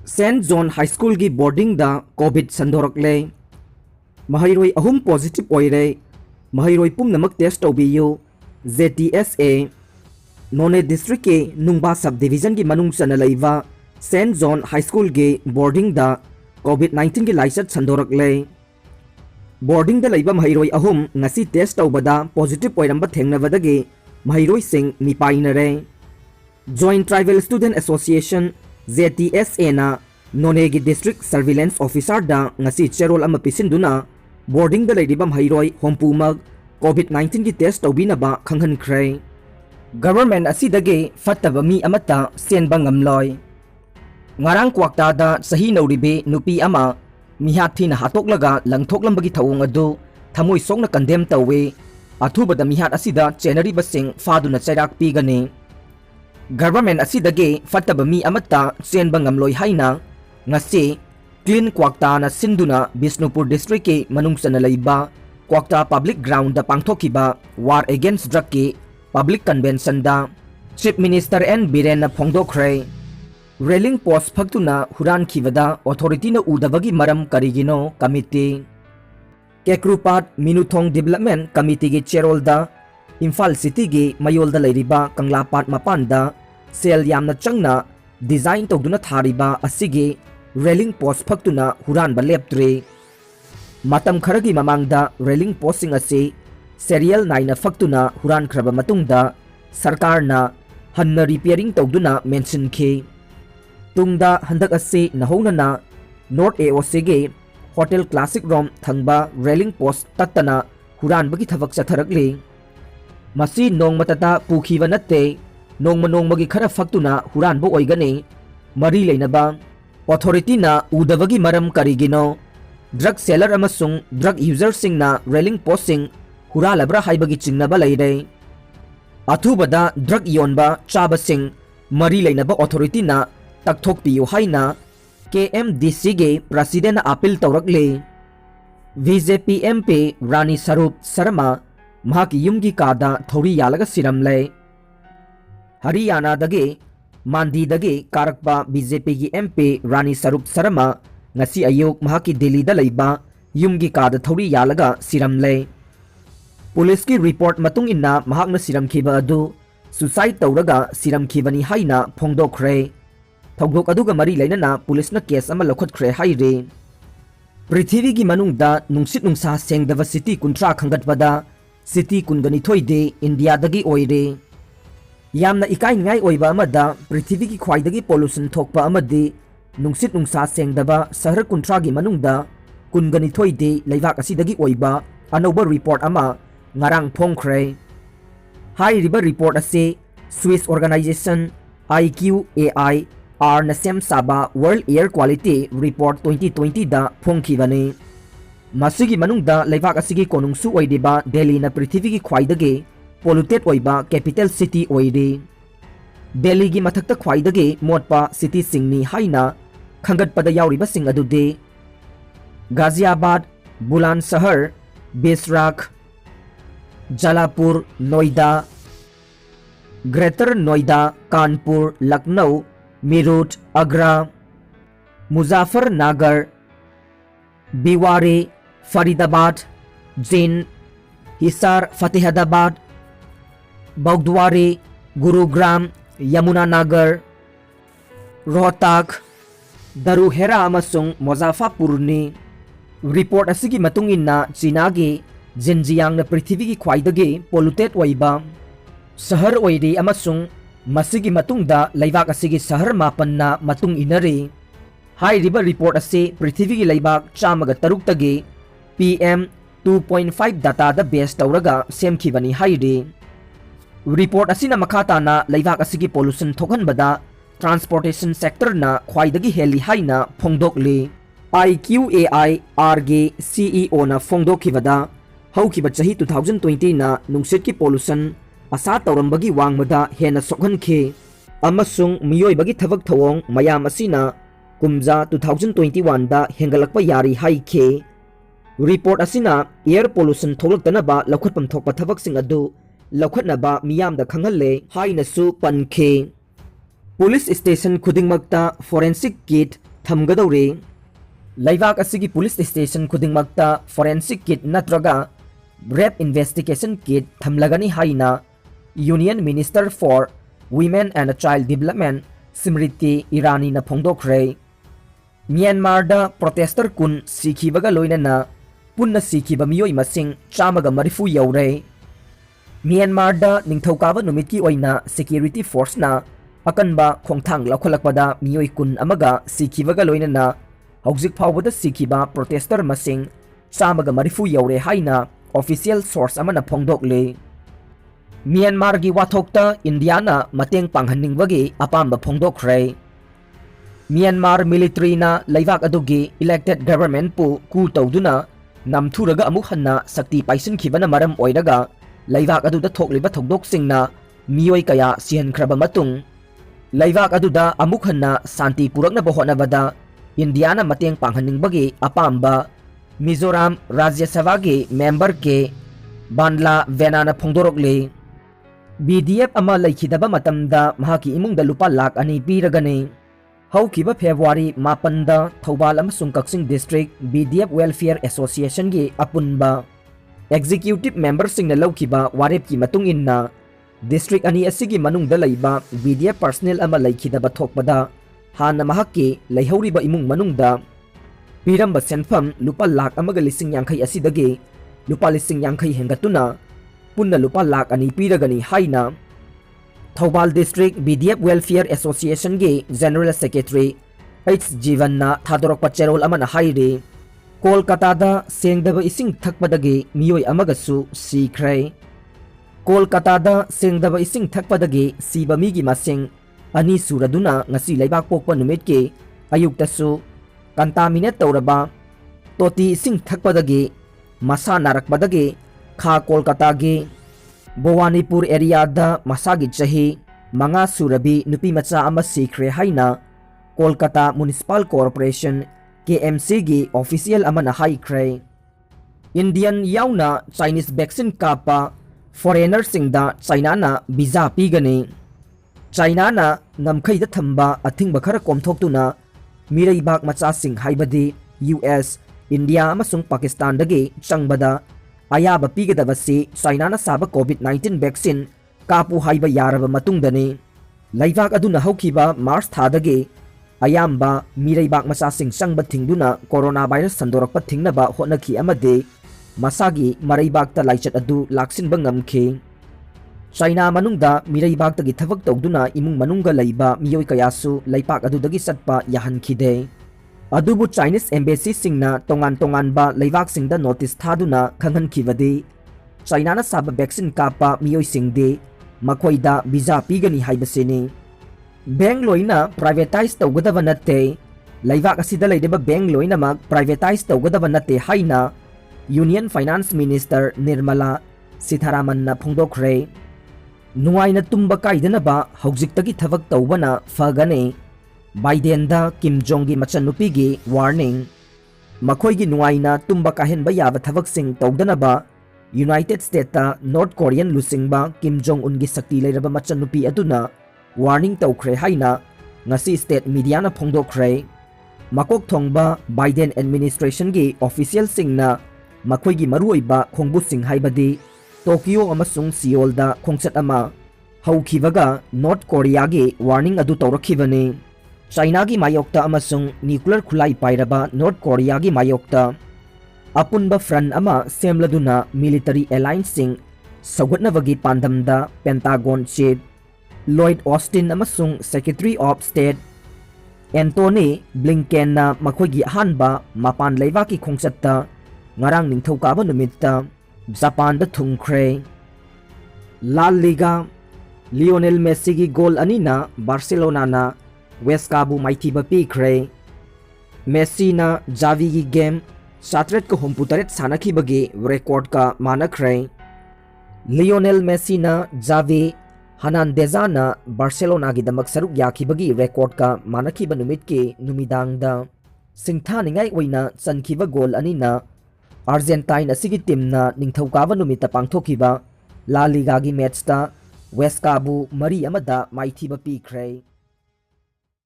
Saint John high school की boarding दा Covid संदोरकले महैरोई अहुम पॉजिटिव ओइरे महैरोई पुमनमक टेस्ट तौबियु JTSA नोने डिस्ट्रिक्ट के नुंगबा सब डिवीजन की मनुंग चना लैबा सेंट जॉन हाई स्कूल के बोर्डिंग दा कोविड-19 की लाइसेंस संदोरकले बोर्डिंग दा लैबा महैरोई अहुम ngasi टेस्ट तौबदा पॉजिटिव ओइरंबा थेंगनबदगे महैरोई सिंग निपाइनरे joint tribal student association JTSA ना नोने की डिस्ट्रिक्ट सर्विलेंस ऑफिसर दा ngasi चेरोल अमा पिसिंदुना बोर्डिंग दा लैरिबा महैरोई होमपुमग कोविड-19 की टेस्ट तौबिनबा खंगहनख्रे गवर्नमेंट असिदगे फत्तबा मी अमता सेनबा ngamloi ngarang kwakta da sahi नौरिबे नुपी अमा मिहाथीना हातोकलगा लंगथोकलंबगी थवोंग अदु थमोई सोकना कंडेम तौवे अथुबदा मिहात असिदा चेनरिबा सिंग फादुना चैराक पीगने गवर्नमेंट असिदगे फत्तबा मी अमता सेनबा ngamloi हाइना ngasi क्लीन क्वाक्ता ना सिंधुना बिष्णुपुर डिस्ट्रिक्ट के मनुंगसना लैबा क्वाक्ता पब्लिक ग्राउंड दा पांगथोकिबा वार अगेंस्ट ड्रग के पब्लिक कन्वेंशन दा चीफ मिनिस्टर एन बीरेन ना फोंगदोखरे रेलिंग पोस्ट फक्तुना हुरान खिबदा अथॉरिटी ना उदबगी मरम करिगिनो कमिटी केक्रुपाट मिनुथोंग डेवलपमेंट कमिटी के चेरोल दा इम्फाल सिटी के मयोल दा लैरिबा कंगलापाट मपान दा सेल यामना चंगना डिजाइन तौदुना थारिबा असिगे रेलिंग पोस्ट फक्तुना हुरान बलेप्त्रे मतम खरगी ममांगदा रेलिंग पोस्टिंग असे सेरियल नाइना फक्तुना हुरान खरबा मतुंगदा सरकारना हन्ना रिपेयरिंग तौदुना मेंशन खे तुंगदा हंदक असे नहोनना नॉर्थ एओसीगे होटल क्लासिक रोम थंगबा रेलिंग पोस्ट तत्तना हुरान बगी थबक चथरकले मसी नोंगमतता पुखीबा नत्ते नोंगमगी खरा फक्तुना हुरान बो ओइगने मरी लेनबा अथॉरिटी ना उदबगी मरम करिगिनो ड्रग सेलर अमसुंग ड्रग यूजर सिंग ना रेलिंग पोस्टिंग हुरालब्रा हाइबगी चिंगनबा लैरे अथुबदा ड्रग योनबा चाबा सिंग मरी लेनबा अथॉरिटी ना तकथोकपियो हाइना KMDC गे प्रेसिडेंट अपील तौरकले BJP MP रानी स्वरूप शर्मा महाकी युमगी कादा थौरी यालगा सिरमले हरियाणा दगे मांदी दगे कारकबा BJP की MP रानी Swaroop Sharma ngasi ayok mahaki Delhi da laiba yumgi kada thori yalaga siramle police ki report matung inna mahakna siramkhiba adu suicide tawraga siramkhibani haina phongdokhre thogdok aduga mari lainana police na case ama lokhotkre haire prithvi gi manungda nungsit nungsa sengdava city kuntra khangatbada city kungani thoide India dagi oire yamna ikai ngai oiba amada prithvi gi khwaidagi pollution thokpa amadi नुंसित नुंसा सेंगदबा शहर कुंट्रागी मनुंगदा कुनगनी थोइदे लैवाक असिदगी ओइबा अनौबा report अमा ngarang phongkhre high river report असे Swiss organisation IQAI are नसेम साबा world air quality report 2020 दा फोंखिबने मसिगी मनुंगदा लैवाक असिगी कोनुंगसु ओइदेबा दिल्ली ना पृथ्वी की ख्वाइदगे polluted ओइबा capital city ओइदे Delhi की मथक्ता ख्वाइदगे मोटपा city सिंगनी हाइना खंगतपदा यावरिबा सिंग अदुदे Ghaziabad Bulandshahr बेसराक Jalapur Noida greater Noida Kanpur Lucknow Meerut Agra Muzaffarnagar Bhiwadi Faridabad Jind Hisar Fatehabad बौद्वारी Gurugram Yamunanagar Rohtak दरुहेरा अमसुंग मुजफ्फरपुरनी report असिगी मतुंग इन्ना चीना के जिनजियांग पृथ्वी की ख्वाइदगे पोल्यूटेड ओइबा शहर ओइरे अमसुंग मसिगी मतुंगदा लैबाक असिगी शहर मापन्ना मतुंग इनरे हाई रिवर रिपोर्ट असे पृथ्वी की लैबाक चामगा तरुक्तगे PM 2.5 डाटा दा बेस तौरगा सेमखिबनी हाइरे रिपोर्ट असिना मखाताना लैबाक असिगी पोल्यूशन थोकहनबदा ट्रांसपोर्टेशन सेक्टर ना ख्वाइदगी हेली हाइना फोंगदोकले IQAI R गे CEO ना फोंगदोखिबदा हौखिबा चही 2020 ना नुंसित की पोल्यूशन असा तौरंबगी वांगमदा हेना सोखनखे अमसुंग मियोइबगी थबक थवोंग मयाम असिना कुमजा 2021 दा हेंगलकपा यारी हाइखे रिपोर्ट असिना एयर पोल्यूशन थोलक्तनबा लखुटपम थोकपा थबकसिंग अदु लखुटनबा मियाम दा खंगहले हाइनसु पनखे पुलिस स्टेशन खुदिंगमक्ता फोरेंसिक किट थमगदौरे लैबाक असिगी पुलिस स्टेशन खुदिंगमक्ता फोरेंसिक किट नत्रगा रेप इन्वेस्टिगेशन किट थमलगनी हाइना union minister for women and child development Smriti Irani न फोंदोखरे म्यांमार दा प्रोटेस्टर कुन सिखिबगा लोइनना पुन्ना सिखिबा मियोय मसिंग चामगा मरिफु यौरे म्यांमार दा निंगथौकाबा नुमितकी ओइना सिक्योरिटी फोर्स ना अकनबा खोंथांग लखलकपदा मियोय कुन अमगा सिखिबगा लोइनना हौजिक फावबदा सिखिबा protester मसिंग चामगा मरिफु you're हाइना official source Amna फोंदोकले Myanmar की वाथोक्ता इंडिया ना मतेंग पांगहन्निंगबगी अपाम्बा फोंदोखरे म्यांमार मिलिट्री ना लैबाक अदुगी इलेक्टेड गवर्नमेंट पु कू तौदुना नमथुरगा अमुक हन्ना शक्ति पाइसनखिबना मरम ओइरगा लैबाक अदुदा थोकलिबा थौदोकसिंगना मियोय कया सिहनख्रबा मतुंग लैबाक अदुदा अमुक हन्ना शांति पुरकनबा होटनबदा इंडिया ना मतेंग पांगहन्निंगबगी अपाम्बा मिजोराम राज्य सभा के मेंबर के बांडला वेनाना फोंदोरकले BDF अमा लैखिदबा मतमदा महाकी इमुंगदा लुपा लाख अनि पीरगने हौखिबा फेब्रुवारी 9 दा थौबाल अमसुंग Kakching district BDF welfare association गे अपुनबा एग्जीक्यूटिव मेंबर सिंग न लौखिबा वारेप की मतुंग इन्ना डिस्ट्रिक्ट अनि असिगी मनुंगदा लैबा BDF पर्सनल अमा लैखिदबा थोकपदा हाना महाकी लैहौरिबा इमुंग मनुंगदा पीरंबा सेनफम लुपा लाख अमगा लिसिंग यांखै असिदगे लुपा लिसिंग यांखै हेंगतुना पुन्ना लुपा लाख अनि पीरगनी हाइना Thoubal district BDF welfare association के जनरल सेक्रेटरी H जीवनना थादोरकपा चेरोल अमना हाइरे कोलकाता सेंगदबा इसिंग थकपदगे मियोय अमगसु सीख्रे कोलकाता सेंगदबा इसिंग थकपदगे सीबा मिगी मसिंग अनि सुरदुना ngasi लैबाक पोकपा नुमित के अयुक्तसु कंटामिनेट तौरबा तोती इसिंग थकपदगे मसा नारकपदगे खा कोलकाता के भवानीपुर एरिया दा मसागी चही मंगा सुरबी नुपी मचा अमा सीख्रे हाइना कोलकाता म्युनिसिपल कॉर्पोरेशन KMC की ऑफिशियल अमना हाइख्रे इंडियन याउना चाइनीज वैक्सीन कापा फॉरेनर सिंगदा चाइना ना वीजा पीगने चाइना ना नमखैदा थंबा अथिंग बखर कोमथोक्तुना मिरैबाक मचा सिंग हाइबदी US इंडिया अमसुंग पाकिस्तान दगे चंगबदा अयाबा पीगदबसी चाइना ना साबा COVID-19 वैक्सीन कापु हाइबा यारबा मतुंगदने लैबाक अदुना हौखिबा मार्च थादगे अयाम्बा मिरैबाक मचासिंग चंगबा थिंगदुना कोरोना वायरस संदोरकपा थिंगनबा होटनखि अमदे मसागी मरैबाकता लाइचत अदु लाक्सिनबा ngamखे चाइना मनुंगदा मिरैबाकतगी थबक तौदुना इमुंग मनुंगा लैबा मियोय कयासु लैपाक अदुदगी सत्पा याहनखिदे अदुबु चाइनीज एम्बेसी सिंगना तोंगान तोंगानबा लैबाक सिंगदा नोटिस थादुना खंगनखिबदे चाइना ना साबा वैक्सीन कापा मियोय सिंगदे मखोइदा वीजा पीगनी हाइबसेने बैंक लोइना प्राइवेटाइज तौगदबा नते लैबाक असिदा लैदबा बैंक लोइनामक प्राइवेटाइज तौगदबा नते हाइना union finance minister Nirmala Sitharaman फोंदोखरे नुआइना तुम्बा काइदनबा हौजिक्तगी थबक तौबना फगने बाइडेन दा किम जोंग की मचनुपी की वार्निंग मखोई नुआइना तुम्बा काहेनबा याबा थबक सिंग तौदनबा यूनाइटेड स्टेट नॉर्थ कोरियन लुसिंगबा किम जोंग उनकी शक्ति लेरबा मचनुपी अदुना वार्निंग तौख्रे हाइना ngasi स्टेट मीडिया ना फोंदोखरे मकोक थोंगबा बाइडेन एडमिनिस्ट्रेशन की ऑफिशियल सिंगना मखोई की मरुओइबा खोंगबु सिंग हाइबदी टोक्यो अमसुंग सियोल दा खोंगसत अमा हौखिबगा नॉर्थ कोरिया की वार्निंग अदु तौरखिबने चाइना की मायोक्ता अमसुंग न्यूक्लियर खुलाई पाइरबा नॉर्थ कोरिया की मायोक्ता अपुनबा फ्रंट अमा सेमलदुना मिलिटरी अलायंस सिंग सौगतनबगी पांदमदा पेंटागन चीफ लॉयड ऑस्टिन अमसुंग secretary of state Antony Blinken ना मखोगी अहानबा मपान लैबा की खोंगसत्ता ngarang ningthaukaaba numitta जापान दा थुंख्रे ला लीगा लियोनेल मेसी की गोल अनीना बार्सिलोना ना वेस्काबु माइथीबा पीख्रे मेसी ना जावी की गेम 7 को हुमपुतरेट सानखिबगी रेकॉर्ड का मानखरे लियोनेल मेसी ना जावी हनानदेजा ना बार्सिलोना की दमक सरुक याखिबगी रेकॉर्ड का मानखिबा नुमित के नुमिदांगदा सिंथानिंगाई ओइना चनखिबा गोल अनीना अर्जेंटाइन असिगी टीमना निंगथौकाबा नुमिता पांगथोखिबा ला लीगा की मैचता वेस्काबु मरी अमदा माइथीबा पीख्रे।